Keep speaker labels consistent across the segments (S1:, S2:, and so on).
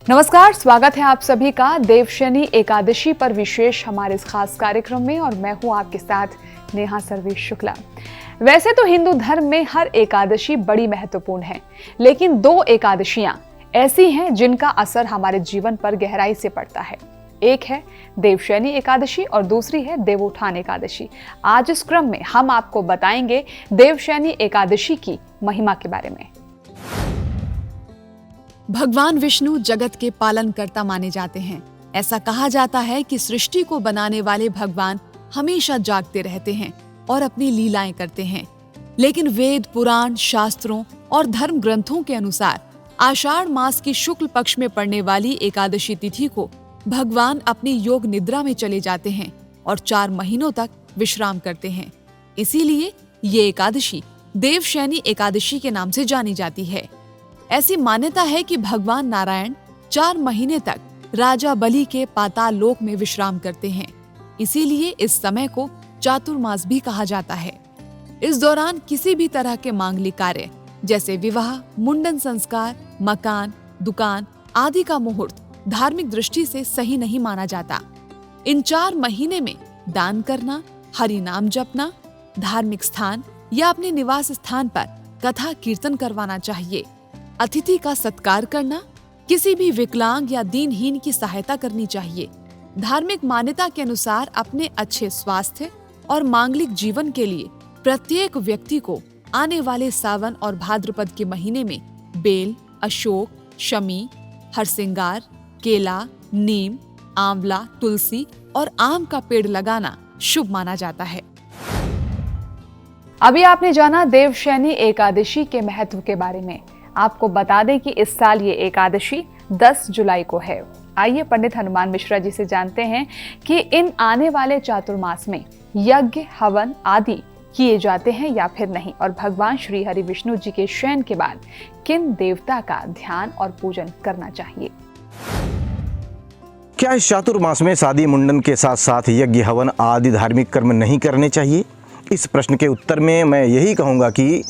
S1: नमस्कार, स्वागत है आप सभी का देवशनी एकादशी पर विशेष हमारे इस खास कार्यक्रम में और मैं हूं आपके साथ नेहा सर्वेश शुक्ला। वैसे तो हिंदू धर्म में हर एकादशी बड़ी महत्वपूर्ण है, लेकिन दो एकादशियां ऐसी हैं जिनका असर हमारे जीवन पर गहराई से पड़ता है। एक है देवशनी एकादशी और दूसरी है देवोत्थान एकादशी। आज इस क्रम में हम आपको बताएंगे देवशनी एकादशी की महिमा के बारे में।
S2: भगवान विष्णु जगत के पालनकर्ता माने जाते हैं। ऐसा कहा जाता है कि सृष्टि को बनाने वाले भगवान हमेशा जागते रहते हैं और अपनी लीलाएं करते हैं। लेकिन वेद, पुराण, शास्त्रों और धर्म ग्रंथों के अनुसार आषाढ़ मास की शुक्ल पक्ष में पड़ने वाली एकादशी तिथि को भगवान अपनी योग निद्रा में चले जाते हैं और 4 महीनों तक विश्राम करते हैं। इसीलिए ये एकादशी देवशनी एकादशी के नाम से जानी जाती है। ऐसी मान्यता है कि भगवान नारायण 4 महीने तक राजा बलि के पाताल लोक में विश्राम करते हैं। इसीलिए इस समय को चातुर्मास भी कहा जाता है। इस दौरान किसी भी तरह के मांगलिक कार्य जैसे विवाह, मुंडन संस्कार, मकान, दुकान आदि का मुहूर्त धार्मिक दृष्टि से सही नहीं माना जाता। इन 4 महीने में दान करना, हरि नाम जपना, धार्मिक स्थान या अपने निवास स्थान पर कथा कीर्तन करवाना चाहिए। अतिथि का सत्कार करना, किसी भी विकलांग या दीनहीन की सहायता करनी चाहिए। धार्मिक मान्यता के अनुसार अपने अच्छे स्वास्थ्य और मांगलिक जीवन के लिए प्रत्येक व्यक्ति को आने वाले सावन और भाद्रपद के महीने में बेल, अशोक, शमी, हरसिंगार, केला, नीम, आंवला, तुलसी और आम का पेड़ लगाना शुभ माना जाता है।
S1: अभी आपने जाना देवशनी एकादशी के महत्व के बारे में। आपको बता दें कि इस साल ये एकादशी 10 जुलाई को है। आइए पंडित हनुमान मिश्रा जी से जानते हैं कि इन आने वाले चातुर्मास में यज्ञ, हवन आदि किए जाते हैं या फिर नहीं, और भगवान श्री हरि विष्णु जी के शयन के बाद किन देवता का ध्यान और पूजन करना चाहिए।
S3: क्या इस चातुर्मास में शादी, मुंडन के साथ साथ यज्ञ, हवन आदि धार्मिक कर्म नहीं करने चाहिए? इस प्रश्न के उत्तर में मैं यही कहूँगा कि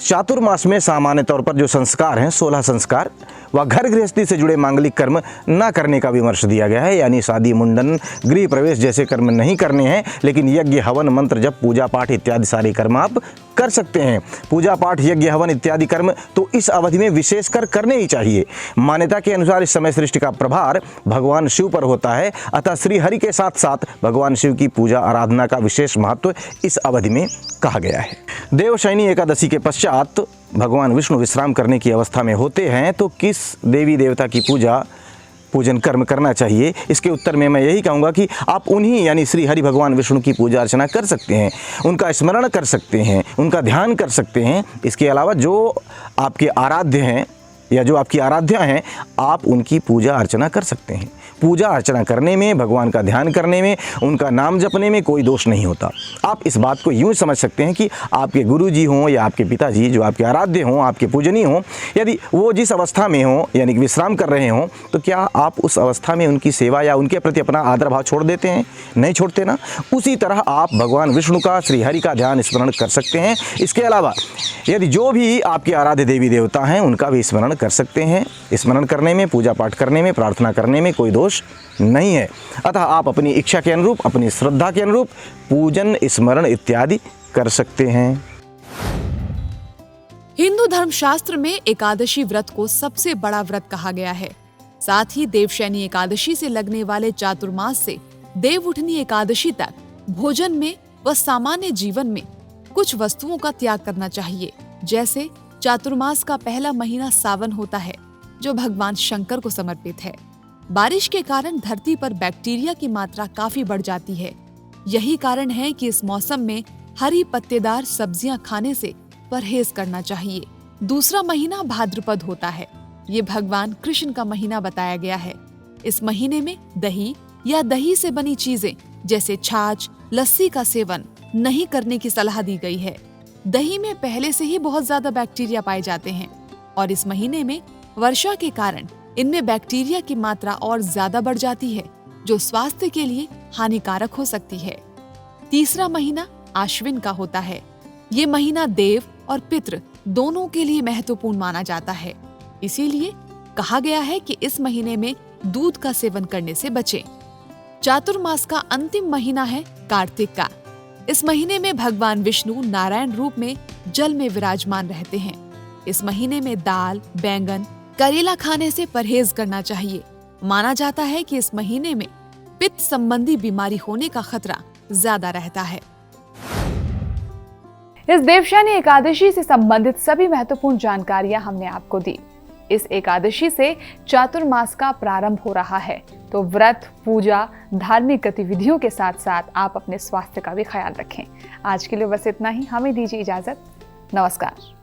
S3: चातुर्मास में सामान्य तौर पर जो संस्कार हैं 16 संस्कार व घर गृहस्थी से जुड़े मांगलिक कर्म न करने का विमर्श दिया गया है। यानी शादी, मुंडन, गृह प्रवेश जैसे कर्म नहीं करने हैं, लेकिन यज्ञ, हवन, मंत्र जप, पूजा पाठ इत्यादि सारे कर्म आप कर सकते हैं। पूजा पाठ, यज्ञ, हवन इत्यादि कर्म तो इस अवधि में विशेषकर करने ही चाहिए। मान्यता के अनुसार इस समय सृष्टि का प्रभार भगवान शिव पर होता है, अतः श्री हरि के साथ साथ भगवान शिव की पूजा आराधना का विशेष महत्व इस अवधि में कहा गया है। देवशनी एकादशी के पश्चात भगवान विष्णु विश्राम करने की अवस्था में होते हैं, तो किस देवी देवता की पूजन कर्म करना चाहिए? इसके उत्तर में मैं यही कहूँगा कि आप उन्हीं यानी श्री हरि भगवान विष्णु की पूजा अर्चना कर सकते हैं, उनका स्मरण कर सकते हैं, उनका ध्यान कर सकते हैं। इसके अलावा जो आपके आराध्य हैं या जो आपकी आराध्या हैं, आप उनकी पूजा अर्चना कर सकते हैं। पूजा अर्चना करने में, भगवान का ध्यान करने में, उनका नाम जपने में कोई दोष नहीं होता। आप इस बात को यूँ समझ सकते हैं कि आपके गुरुजी हों या आपके पिताजी जो आपके आराध्य हों, आपके पूजनीय हों, यदि वो जिस अवस्था में हों यानी कि विश्राम कर रहे हों, तो क्या आप उस अवस्था में उनकी सेवा या उनके प्रति अपना आदर भाव छोड़ देते हैं? नहीं छोड़ते ना। उसी तरह आप भगवान विष्णु का, श्री हरि का ध्यान स्मरण कर सकते हैं। इसके अलावा यदि जो भी आपके आराध्य देवी देवता हैं उनका भी स्मरण कर सकते हैं। स्मरण करने में, पूजा पाठ करने में, प्रार्थना करने में कोई दोष नहीं है। अतः आप अपनी इच्छा के अनुरूप, अपनी श्रद्धा के अनुरूप पूजन, स्मरण इत्यादि कर सकते हैं।
S2: हिंदू धर्म शास्त्र में एकादशी व्रत को सबसे बड़ा व्रत कहा गया है। साथ ही देवशनी एकादशी से लगने वाले चातुर्मास से देवउठनी एकादशी तक भोजन में व सामान्य जीवन में कुछ वस्तुओं का त्याग करना चाहिए। जैसे चातुर्मास का पहला महीना सावन होता है, जो भगवान शंकर को समर्पित है। बारिश के कारण धरती पर बैक्टीरिया की मात्रा काफी बढ़ जाती है। यही कारण है कि इस मौसम में हरी पत्तेदार सब्जियां खाने से परहेज करना चाहिए। दूसरा महीना भाद्रपद होता है। ये भगवान कृष्ण का महीना बताया गया है। इस महीने में दही या दही से बनी चीजें जैसे छाछ, लस्सी का सेवन नहीं करने की सलाह दी गई है। दही में पहले से ही बहुत ज्यादा बैक्टीरिया पाए जाते हैं और इस महीने में वर्षा के कारण इनमें बैक्टीरिया की मात्रा और ज्यादा बढ़ जाती है, जो स्वास्थ्य के लिए हानिकारक हो सकती है। तीसरा महीना आश्विन का होता है। ये महीना देव और पितृ दोनों के लिए महत्वपूर्ण माना जाता है। इसीलिए कहा गया है कि इस महीने में दूध का सेवन करने से बचें। चातुर्मास का अंतिम महीना है कार्तिक का। इस महीने में भगवान विष्णु नारायण रूप में जल में विराजमान रहते हैं। इस महीने में दाल, बैंगन, करेला खाने से परहेज करना चाहिए। माना जाता है कि इस महीने में पित्त संबंधी बीमारी होने का खतरा ज्यादा रहता है।
S1: इस देवशयनी एकादशी से संबंधित सभी महत्वपूर्ण जानकारियां हमने आपको दी। इस एकादशी से चातुर्मास का प्रारंभ हो रहा है, तो व्रत, पूजा, धार्मिक गतिविधियों के साथ साथ आप अपने स्वास्थ्य का भी ख्याल रखें। आज के लिए बस इतना ही। हमें दीजिए इजाजत। नमस्कार।